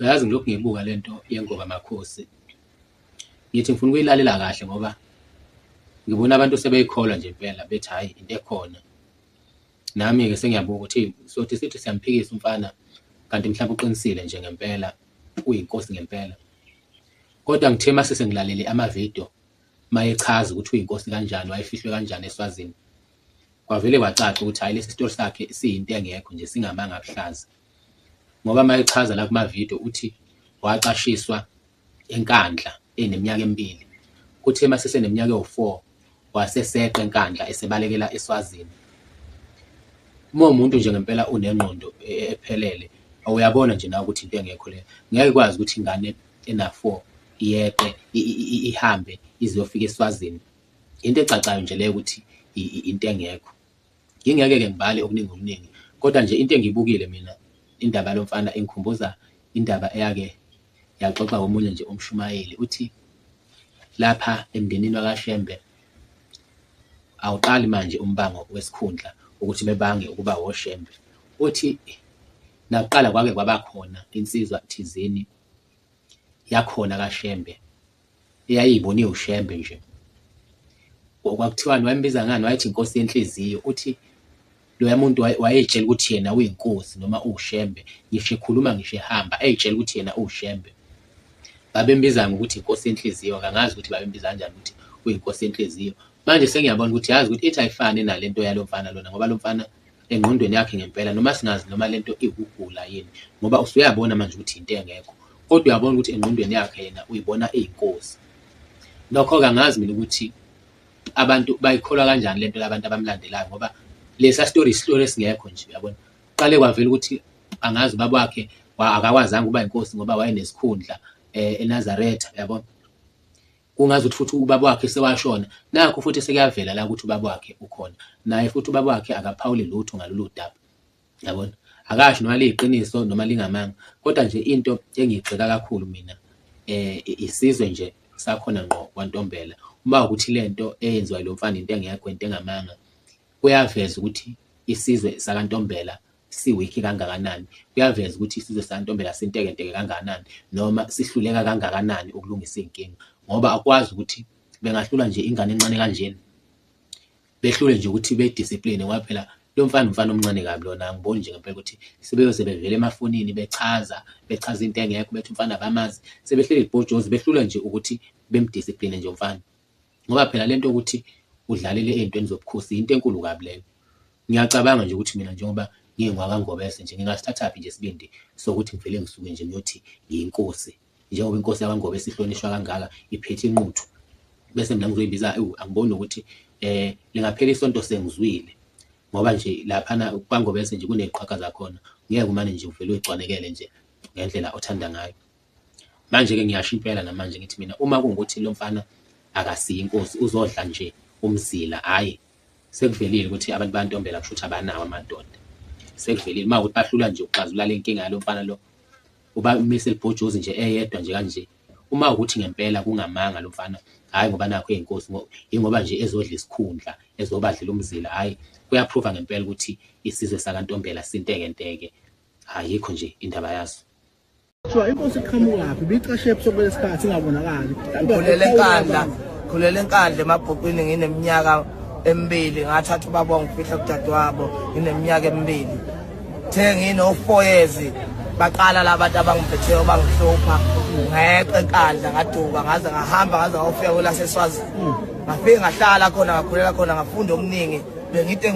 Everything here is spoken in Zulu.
Uyazi ngilokhu ngibuka lento yengoba makhosi ngithi ngifuna ukuyilalela kahle ngoba ngibona abantu sebeyikholwa nje impela bethi hayi into ekhona. Nami-ke sengiyabuka ukuthi sothi sithi siyamphikisa umfana kanti mhlawumbe uqinisile nje ngempela, uyinkosi ngempela. Kodwa ngithe mase sengilalele amavidiyo mayechaza ukuthi uyinkosi kanjani, wayefihlwe kanjani eSwazini. Kwavele kwacaca ukuthi hayi lesi sitori sakhe siyinto engekho nje singamanga abuhlazi. Ngoba mayechaza la kumavidiyo uthi waqashiswa enkandla eneminyaka emibili. Kuthe mase seneminyaka ewu4 waseseqa enkandla esebalekela eSwazini. Uma umuntu nje ngempela unengqondo ephelele, awuyabona nje nawe ukuthi into engekho le. Ngeke kwazi ukuthi ingane ena4 iyeqe ihambe iziyofika eSwazini. Into ecacayo nje leyo ukuthi into engekho. Ngingeke-ke ngibale okuningi kodwa nje into engiyibukile mina indaba yalomfana ingikhumbuza indaba eyake yaxoxa omunye nje umshumayeli uthi lapha emndenini wakaShembe awuqali manje umbango wesikhundla ukuthi bebange ukuba woShembe. Uthi nakuqala kwake kwaba khona insizwa thizeni yakhona kaShembe eyayiboniwe uShembe nje. Kwakuthiwani wayembiza ngani, wayethi inkosi yenhliziyo. Uthi loya muntu wayetshela ukuthi yena uyinkosi noma uShembe, ngisho ekhuluma ngisho ehamba eyitshela ukuthi yena uShembe. Babembiza ngokuthi inkosi yenhliziyo, kangazi ukuthi babembiza kanjani ukuthi uyinkosi yenhliziyo. Manje sengiyabona ukuthi yazi ukuthi ithi ayifani nalento yalomfana lona ngoba lomfana engqondweni yakhe ngempela noma singazi noma lento ikugula yini ngoba usuyabona manje ukuthi into engekho, kodwa uyabona ukuthi engqondweni yakhe yena uyibona eyinkosi. Lokho kangazi mina ukuthi abantu bayikholwa kanjani lento labantu abamlandelayo ngoba lesa story isitori esingekho nje uyabona. Qale kwavela ukuthi angazi ubaba wakhe akakwazanga ukuba inkosi ngoba wayenesikhundla eNazaretha yabona. Kungazi ukuthi futhi ubaba wakhe sewashona, nakho futhi sekuyavela la ukuthi ubaba wakhe ukhona naye futhi ubaba wakhe akaphawuli lutho ngalolu daba yabona. Akasho noma liyiqiniso noma lingamanga, kodwa nje into engiyigxeka kakhulu mina isizwe nje sakhona ngqo kwaNtombela. Uma ukuthi lento eyenziwa lo mfana into engekho into engamanga, kuyaveza ukuthi isizwe sakaNtombela siwiki kangakanani, kuyaveza ukuthi isizwe sakaNtombela sintekenteke kangakanani noma sihluleka kangakanani ukulungisa inkinga. Ngoba akwazi ukuthi bengahlula nje ingane encane kanjeni, behlule nje ukuthi bediscipline ngoba phela lo mfana umfana omncane kabi lona. Angiboni nje ngempela ukuthi sebeyoze bevele emafonini bechaza into engekho, bethi umfana abamazi, sebehlele ibhojozi behlule nje ukuthi bemdiscipline nje umfana. Ngoba phela lento ukuthi udlalele ey'ntweni zobukhosi into enkulu kabi leyo. Ngiyacabanga nje ukuthi mina njengoba ngingwakaNgobese nje ngingasithathaphi nje isibindi sokuthi ngivele ngisuke nje ngiyothi ngiyinkosi. Njengoba inkosi yakwaNgobese ihlonishwa kangaka iphethe inquthu bese mina ngizoyibiza angiboni ukuthi lingaphela isonto sengizwile ngoba nje laphana kwaNgobese nje kuneqhaga zakhona. Ngeke umane nje uvele uyigcwanekele nje ngendlela othanda ngayo. Manje-ke ngiyasho impela namanje ngithi mina uma kungukuthi lo mfana akasiyi inkosi uzodla nje umzila, hhayi sekuvelile ukuthi abantu baNtombela kusho ukuthi abanawo amadoda. Sekuvelile uma ukuthi bahlula nje ukuxazulula le nkinga yalo mfana lo, ubamise libhojozi nje eyedwa nje kanje. Uma ukuthi ngempela kungamanga lo mfana, hhayi ngoba nakho eyinkosi ingoba nje ezodla isikhundla ezobadlela umzila, hhayi kuyaphruva ngempela ukuthi isizwe sakaNtombela sintekenteke, ayikho nje indaba yazo. Kuthiwa inkosi iqhamukaphi bicashe ebusuku lesikhathi ingabonakali. Khulele enkandla emabhukwini ngineminyaka emibili, ngathatha ubaba wangifihla kudadewabo ngineminyaka emibili. The ngino4 years baqala labantu abangiphetheyo bangihlupha, ngeqe enkandla ngaduka ngaze ngahamba ngaze ngawufika kwelaseSwazini. Ngafike ngahlala khona ngakhulela khona ngafunda okuningi bengide